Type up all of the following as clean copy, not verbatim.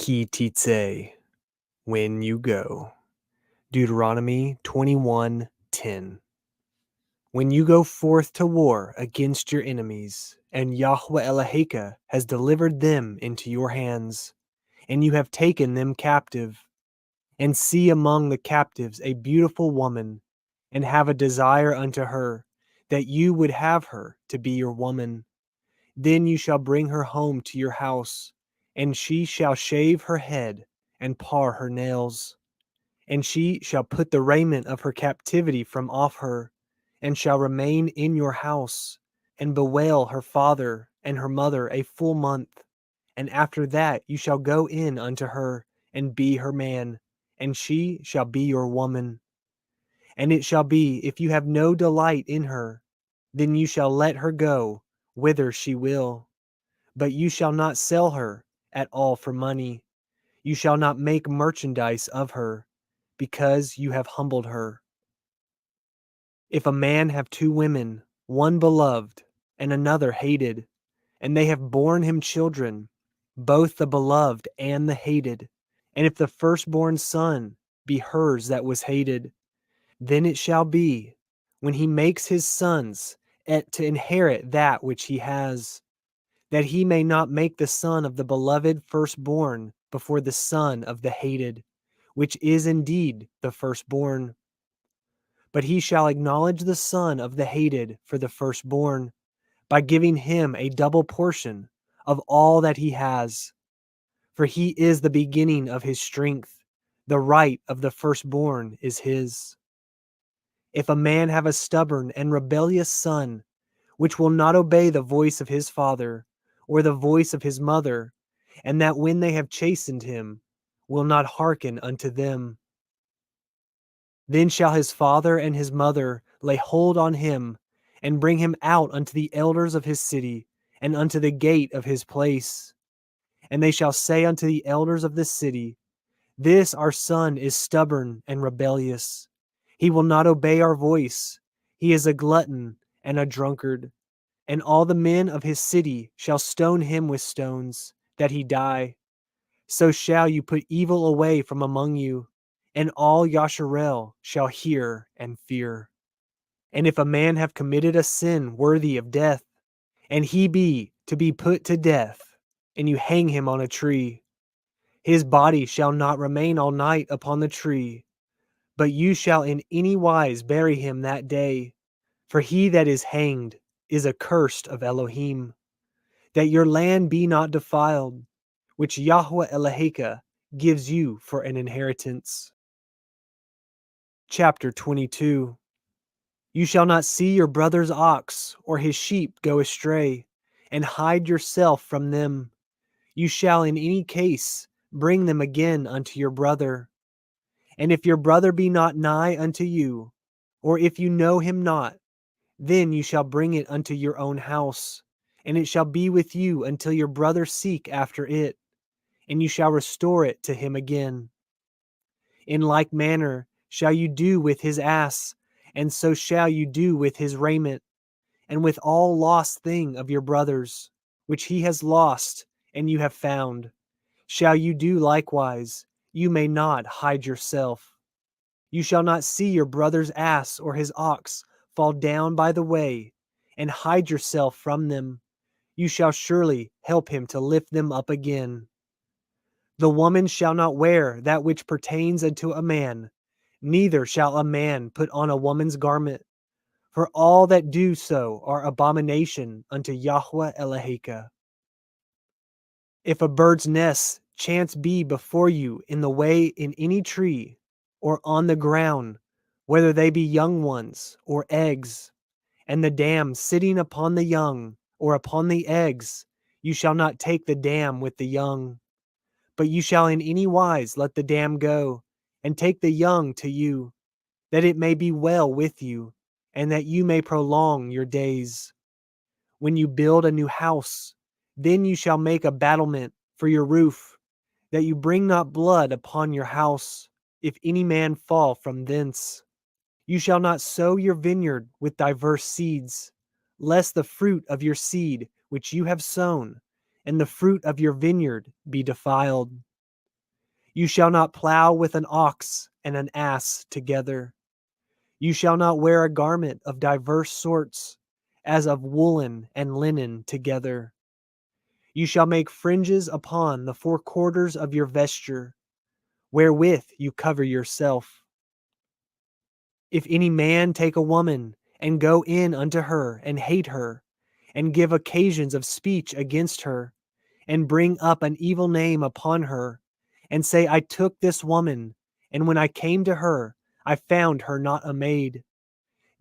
Ki Tetze, when you go. Deuteronomy 21:10. When you go forth to war against your enemies, and Yahuah Eloheka has delivered them into your hands, and you have taken them captive, and see among the captives a beautiful woman, and have a desire unto her, that you would have her to be your woman, then you shall bring her home to your house, and she shall shave her head and par her nails. And she shall put the raiment of her captivity from off her, and shall remain in your house, and bewail her father and her mother a full month. And after that you shall go in unto her, and be her man, and she shall be your woman. And it shall be, if you have no delight in her, then you shall let her go whither she will. But you shall not sell her at all for money. You shall not make merchandise of her, because you have humbled her. If a man have two women, one beloved and another hated, and they have borne him children, both the beloved and the hated, and if the firstborn son be hers that was hated, then it shall be, when he makes his sons to inherit that which he has, that he may not make the son of the beloved firstborn before the son of the hated, which is indeed the firstborn. But he shall acknowledge the son of the hated for the firstborn, by giving him a double portion of all that he has. For he is the beginning of his strength, the right of the firstborn is his. If a man have a stubborn and rebellious son, which will not obey the voice of his father, or the voice of his mother, and that when they have chastened him, will not hearken unto them, then shall his father and his mother lay hold on him, and bring him out unto the elders of his city, and unto the gate of his place. And they shall say unto the elders of the city, This our son is stubborn and rebellious. He will not obey our voice. He is a glutton and a drunkard. And all the men of his city shall stone him with stones, that he die. So shall you put evil away from among you, and all Yasharel shall hear and fear. And if a man have committed a sin worthy of death, and he be to be put to death, and you hang him on a tree, his body shall not remain all night upon the tree, but you shall in any wise bury him that day, for he that is hanged is accursed of Elohim, that your land be not defiled, which Yahuah Eloheka gives you for an inheritance. Chapter 22. You shall not see your brother's ox or his sheep go astray, and hide yourself from them. You shall in any case bring them again unto your brother. And if your brother be not nigh unto you, or if you know him not, then you shall bring it unto your own house, and it shall be with you until your brother seek after it, and you shall restore it to him again. In like manner shall you do with his ass, and so shall you do with his raiment, and with all lost thing of your brother's, which he has lost, and you have found, shall you do likewise. You may not hide yourself. You shall not see your brother's ass or his ox fall down by the way, and hide yourself from them. You shall surely help him to lift them up again. The woman shall not wear that which pertains unto a man, neither shall a man put on a woman's garment, for all that do so are abomination unto Yahuah Eloheka. If a bird's nest chance be before you in the way in any tree, or on the ground, whether they be young ones or eggs, and the dam sitting upon the young or upon the eggs, you shall not take the dam with the young. But you shall in any wise let the dam go, and take the young to you, that it may be well with you, and that you may prolong your days. When you build a new house, then you shall make a battlement for your roof, that you bring not blood upon your house, if any man fall from thence. You shall not sow your vineyard with diverse seeds, lest the fruit of your seed which you have sown, and the fruit of your vineyard be defiled. You shall not plow with an ox and an ass together. You shall not wear a garment of diverse sorts, as of woolen and linen together. You shall make fringes upon the four quarters of your vesture, wherewith you cover yourself. If any man take a woman, and go in unto her, and hate her, and give occasions of speech against her, and bring up an evil name upon her, and say, I took this woman, and when I came to her, I found her not a maid.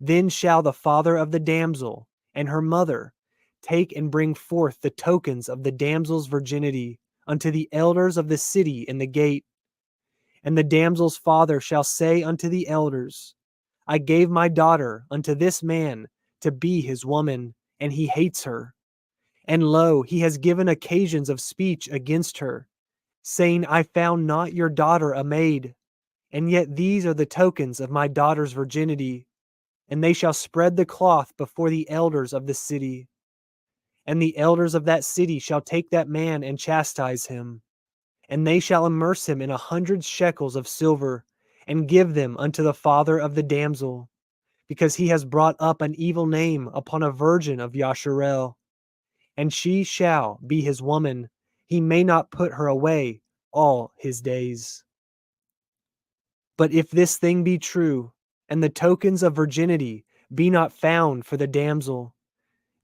Then shall the father of the damsel and her mother take and bring forth the tokens of the damsel's virginity unto the elders of the city in the gate. And the damsel's father shall say unto the elders, I gave my daughter unto this man to be his woman, and he hates her. And lo, he has given occasions of speech against her, saying, I found not your daughter a maid. And yet these are the tokens of my daughter's virginity. And they shall spread the cloth before the elders of the city. And the elders of that city shall take that man and chastise him. And they shall immerse him in 100 shekels of silver, and give them unto the father of the damsel, because he has brought up an evil name upon a virgin of Yasharel. And she shall be his woman. He may not put her away all his days. But if this thing be true, and the tokens of virginity be not found for the damsel,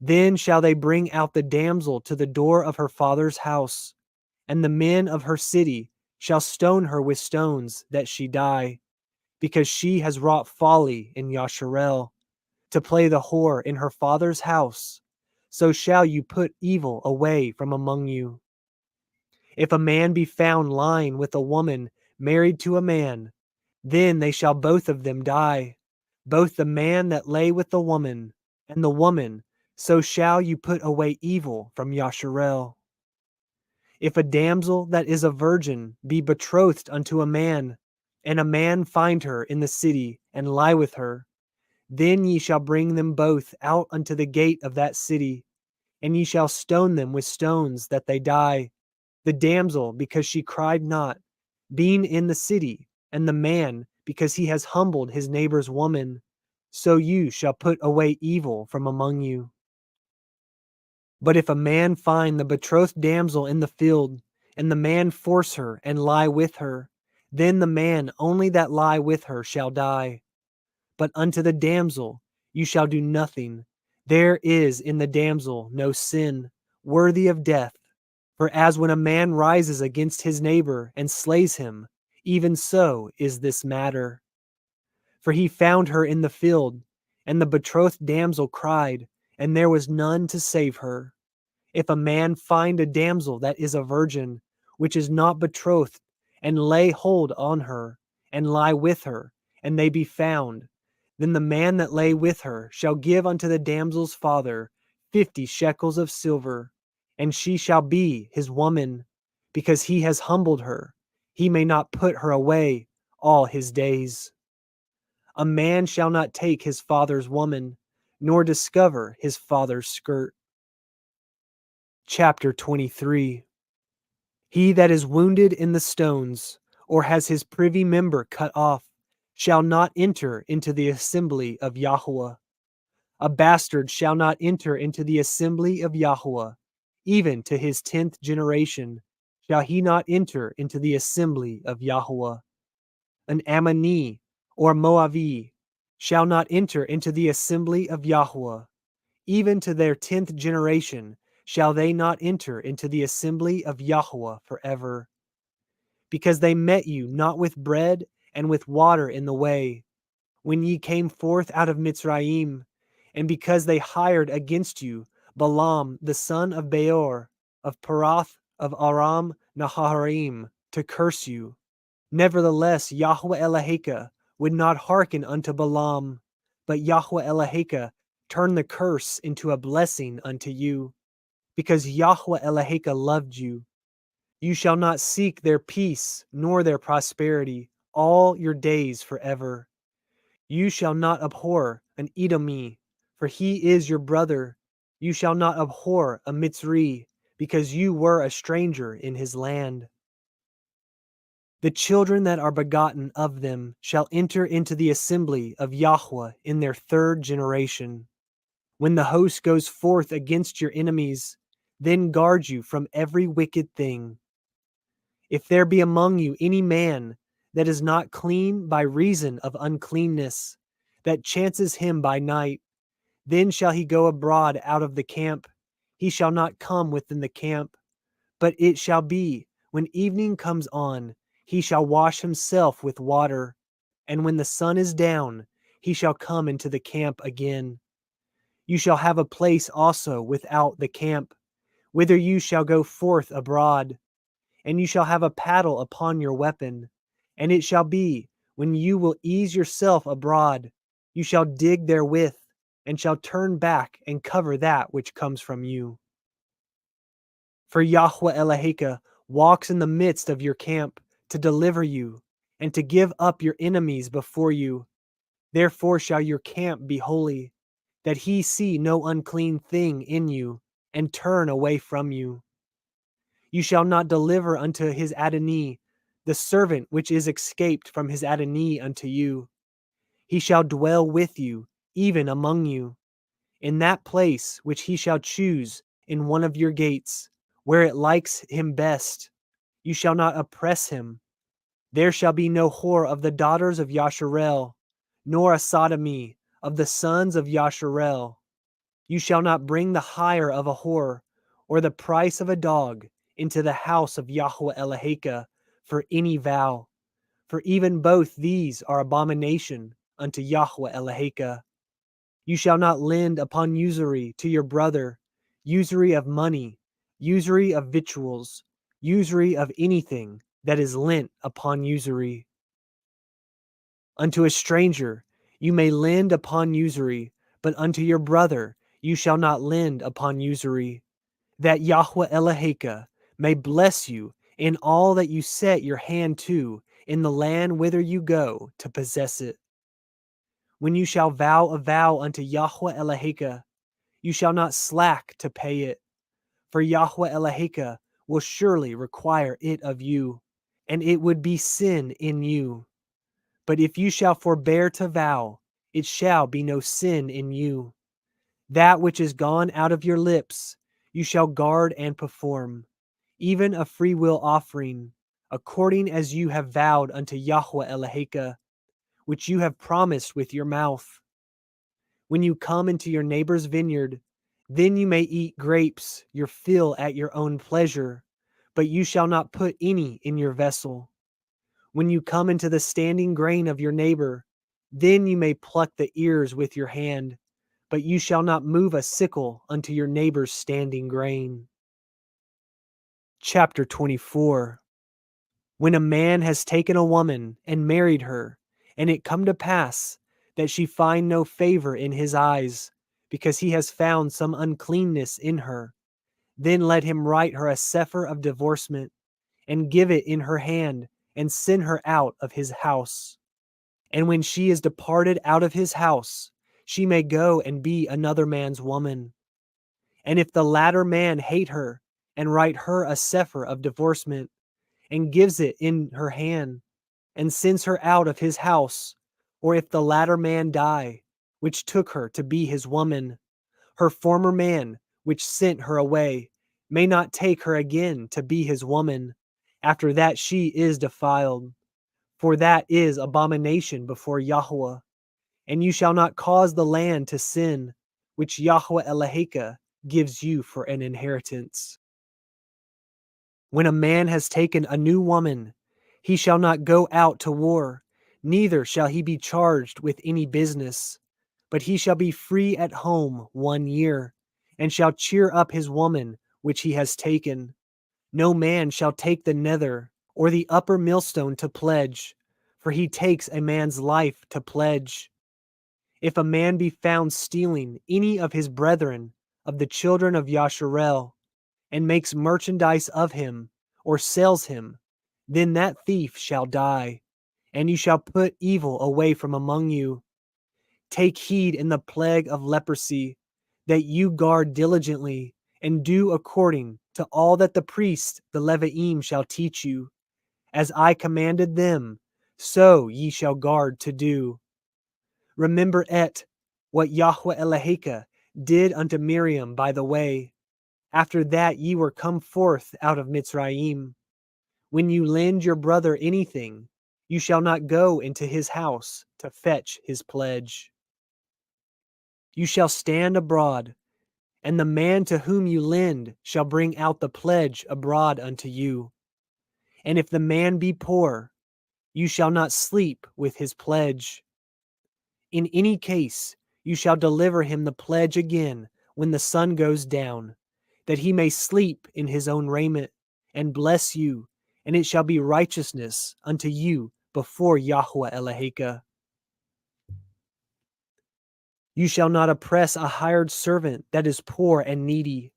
then shall they bring out the damsel to the door of her father's house, and the men of her city shall stone her with stones that she die, because she has wrought folly in Yasharel, to play the whore in her father's house. So shall you put evil away from among you. If a man be found lying with a woman married to a man, then they shall both of them die, both the man that lay with the woman, and the woman. So shall you put away evil from Yasharel. If a damsel that is a virgin be betrothed unto a man, and a man find her in the city, and lie with her, then ye shall bring them both out unto the gate of that city, and ye shall stone them with stones that they die, the damsel because she cried not, being in the city, and the man because he has humbled his neighbor's woman. So you shall put away evil from among you. But if a man find the betrothed damsel in the field, and the man force her and lie with her, then the man only that lie with her shall die. But unto the damsel you shall do nothing. There is in the damsel no sin worthy of death. For as when a man rises against his neighbor and slays him, even so is this matter. For he found her in the field, and the betrothed damsel cried, and there was none to save her. If a man find a damsel that is a virgin, which is not betrothed, and lay hold on her, and lie with her, and they be found, then the man that lay with her shall give unto the damsel's father 50 shekels of silver, and she shall be his woman, because he has humbled her. He may not put her away all his days. A man shall not take his father's woman, nor discover his father's skirt. Chapter 23. He that is wounded in the stones, or has his privy member cut off, shall not enter into the assembly of Yahuah. A bastard shall not enter into the assembly of Yahuah. Even to his 10th generation shall he not enter into the assembly of Yahuah. An Ammoni or Moavi shall not enter into the assembly of Yahuah. Even to their 10th generation shall they not enter into the assembly of Yahuah forever. Because they met you not with bread and with water in the way, when ye came forth out of Mitzrayim, and because they hired against you Balaam the son of Beor, of Parath of Aram Naharaim, to curse you. Nevertheless Yahuah Eloheka would not hearken unto Balaam, but Yahuah Eloheka turned the curse into a blessing unto you, because Yahuah Eloheka loved you. You shall not seek their peace nor their prosperity all your days forever. You shall not abhor an Edomi, for he is your brother. You shall not abhor a Mitzri, because you were a stranger in his land. The children that are begotten of them shall enter into the assembly of Yahuah in their third generation. When the host goes forth against your enemies, then guard you from every wicked thing. If there be among you any man that is not clean by reason of uncleanness, that chances him by night, then shall he go abroad out of the camp. He shall not come within the camp. But it shall be, when evening comes on, he shall wash himself with water, and when the sun is down, he shall come into the camp again. You shall have a place also without the camp, whither you shall go forth abroad, and you shall have a paddle upon your weapon. And it shall be, when you will ease yourself abroad, you shall dig therewith, and shall turn back and cover that which comes from you. For Yahuah Eloheka walks in the midst of your camp to deliver you, and to give up your enemies before you. Therefore shall your camp be holy, that he see no unclean thing in you, and turn away from you. You shall not deliver unto his Adonai the servant which is escaped from his Adonai unto you. He shall dwell with you, even among you, in that place which he shall choose in one of your gates, where it likes him best. You shall not oppress him. There shall be no whore of the daughters of Yasharel, nor a sodomy of the sons of Yasharel. You shall not bring the hire of a whore, or the price of a dog, into the house of Yahuah Eloheka for any vow, for even both these are abomination unto Yahuah Eloheka. You shall not lend upon usury to your brother, usury of money, usury of victuals, usury of anything that is lent upon usury. Unto a stranger you may lend upon usury, but unto your brother you shall not lend upon usury, that Yahuah Eloheka may bless you in all that you set your hand to in the land whither you go to possess it. When you shall vow a vow unto Yahuah Eloheka, you shall not slack to pay it, for Yahuah Eloheka will surely require it of you, and it would be sin in you. But if you shall forbear to vow, it shall be no sin in you. That which is gone out of your lips, you shall guard and perform, even a freewill offering, according as you have vowed unto Yahuah Eloheka, which you have promised with your mouth. When you come into your neighbor's vineyard, then you may eat grapes, your fill at your own pleasure, but you shall not put any in your vessel. When you come into the standing grain of your neighbor, then you may pluck the ears with your hand, but you shall not move a sickle unto your neighbor's standing grain. Chapter 24. When a man has taken a woman and married her, and it come to pass that she find no favor in his eyes, because he has found some uncleanness in her, then let him write her a Cepher of divorcement, and give it in her hand, and send her out of his house. And when she is departed out of his house, she may go and be another man's woman. And if the latter man hate her, and write her a Cepher of divorcement, and gives it in her hand, and sends her out of his house, or if the latter man die, which took her to be his woman, her former man, which sent her away, may not take her again to be his woman, after that she is defiled. For that is abomination before Yahuah. And you shall not cause the land to sin, which Yahuah Eloheka gives you for an inheritance. When a man has taken a new woman, he shall not go out to war, neither shall he be charged with any business, but he shall be free at home 1 year, and shall cheer up his woman which he has taken. No man shall take the nether or the upper millstone to pledge, for he takes a man's life to pledge. If a man be found stealing any of his brethren of the children of Yasharel, and makes merchandise of him, or sells him, then that thief shall die, and you shall put evil away from among you. Take heed in the plague of leprosy, that you guard diligently, and do according to all that the priest the Leviim shall teach you, as I commanded them, so ye shall guard to do. Remember what Yahuah Eloheka did unto Miriam by the way, after that ye were come forth out of Mitzrayim. When you lend your brother anything, you shall not go into his house to fetch his pledge. You shall stand abroad, and the man to whom you lend shall bring out the pledge abroad unto you. And if the man be poor, you shall not sleep with his pledge. In any case, you shall deliver him the pledge again when the sun goes down, that he may sleep in his own raiment, and bless you, and it shall be righteousness unto you before Yahuah Eloheka. You shall not oppress a hired servant that is poor and needy,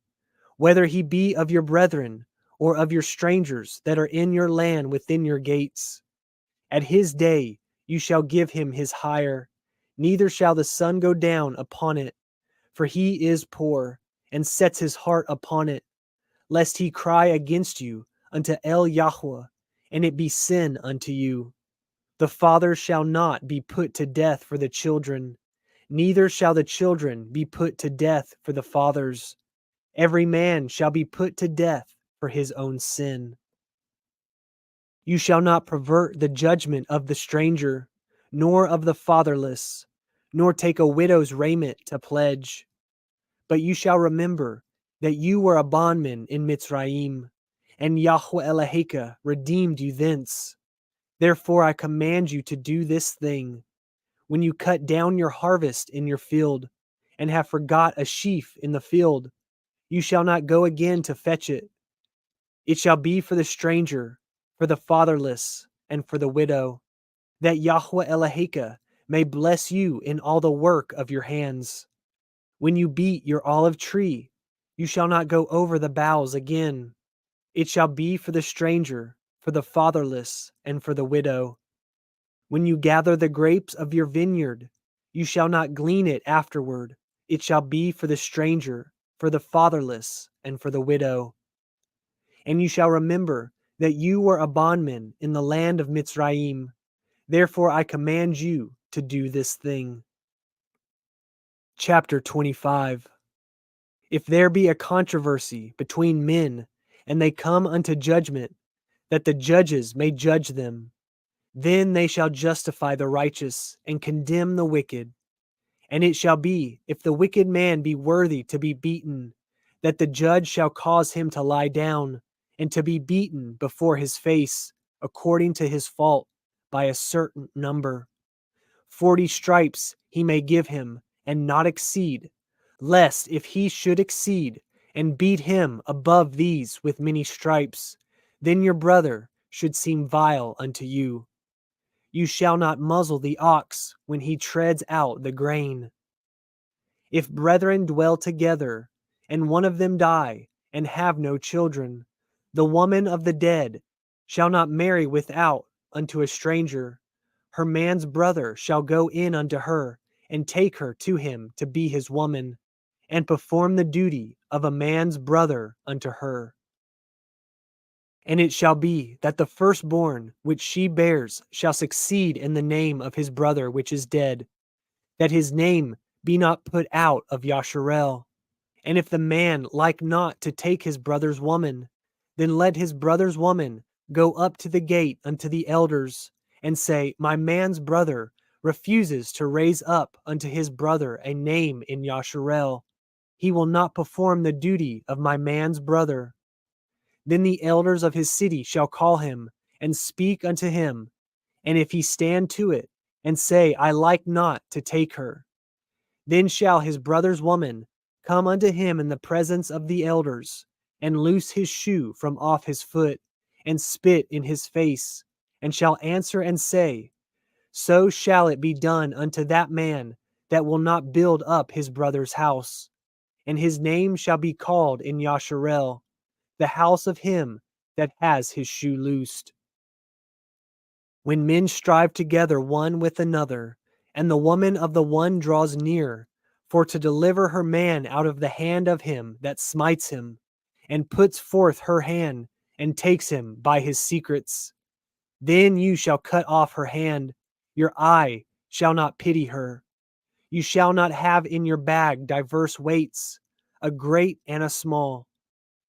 whether he be of your brethren or of your strangers that are in your land within your gates. At his day you shall give him his hire, neither shall the sun go down upon it, for he is poor, and sets his heart upon it, lest he cry against you unto El Yahuah, and it be sin unto you. The father shall not be put to death for the children, neither shall the children be put to death for the fathers. Every man shall be put to death for his own sin. You shall not pervert the judgment of the stranger, nor of the fatherless, nor take a widow's raiment to pledge. But you shall remember that you were a bondman in Mitzrayim, and Yahuah Eloheka redeemed you thence. Therefore I command you to do this thing. When you cut down your harvest in your field, and have forgot a sheaf in the field, you shall not go again to fetch it. It shall be for the stranger, for the fatherless, and for the widow, that Yahuah Eloheka may bless you in all the work of your hands. When you beat your olive tree, you shall not go over the boughs again. It shall be for the stranger, for the fatherless, and for the widow. When you gather the grapes of your vineyard, you shall not glean it afterward. It shall be for the stranger, for the fatherless, and for the widow. And you shall remember that you were a bondman in the land of Mitzrayim. Therefore I command you to do this thing. Chapter 25. If there be a controversy between men, and they come unto judgment, that the judges may judge them, then they shall justify the righteous, and condemn the wicked. And it shall be, if the wicked man be worthy to be beaten, that the judge shall cause him to lie down, and to be beaten before his face, according to his fault, by a certain number. 40 stripes he may give him, and not exceed, lest if he should exceed, and beat him above these with many stripes, then your brother should seem vile unto you. You shall not muzzle the ox when he treads out the grain. If brethren dwell together, and one of them die, and have no children, the woman of the dead shall not marry without unto a stranger. Her man's brother shall go in unto her, and take her to him to be his woman, and perform the duty of a man's brother unto her. And it shall be that the firstborn which she bears shall succeed in the name of his brother which is dead, that his name be not put out of Yasharel. And if the man like not to take his brother's woman, then let his brother's woman go up to the gate unto the elders, and say, My man's brother refuses to raise up unto his brother a name in Yasharel. He will not perform the duty of my man's brother. Then the elders of his city shall call him, and speak unto him. And if he stand to it, and say, I like not to take her, then shall his brother's woman come unto him in the presence of the elders, and loose his shoe from off his foot, and spit in his face, and shall answer and say, So shall it be done unto that man that will not build up his brother's house. And his name shall be called in Yasharel, the house of him that has his shoe loosed. When men strive together one with another, and the woman of the one draws near, for to deliver her man out of the hand of him that smites him, and puts forth her hand, and takes him by his secrets, Then you shall cut off her hand. Your eye shall not pity her. You shall not have in your bag diverse weights, a great and a small.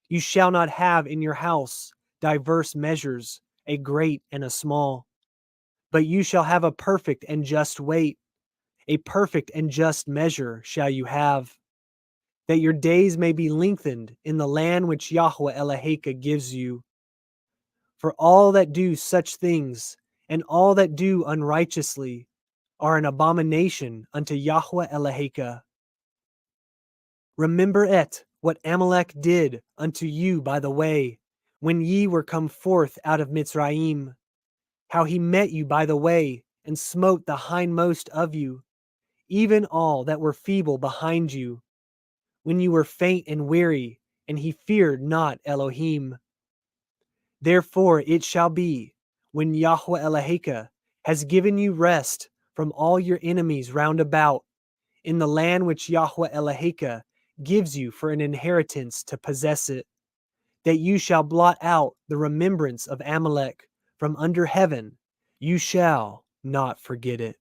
You shall not have in your house diverse measures, a great and a small. But you shall have a perfect and just weight, a perfect and just measure shall you have, that your days may be lengthened in the land which Yahuah Eloheka gives you. For all that do such things, and all that do unrighteously, are an abomination unto Yahuah Eloheka. Remember what Amalek did unto you by the way, when ye were come forth out of Mitzrayim, how he met you by the way, and smote the hindmost of you, even all that were feeble behind you, when you were faint and weary, and he feared not Elohim. Therefore it shall be, when Yahuah Eloheka has given you rest from all your enemies round about, in the land which Yahuah Eloheka gives you for an inheritance to possess it, that you shall blot out the remembrance of Amalek from under heaven, you shall not forget it.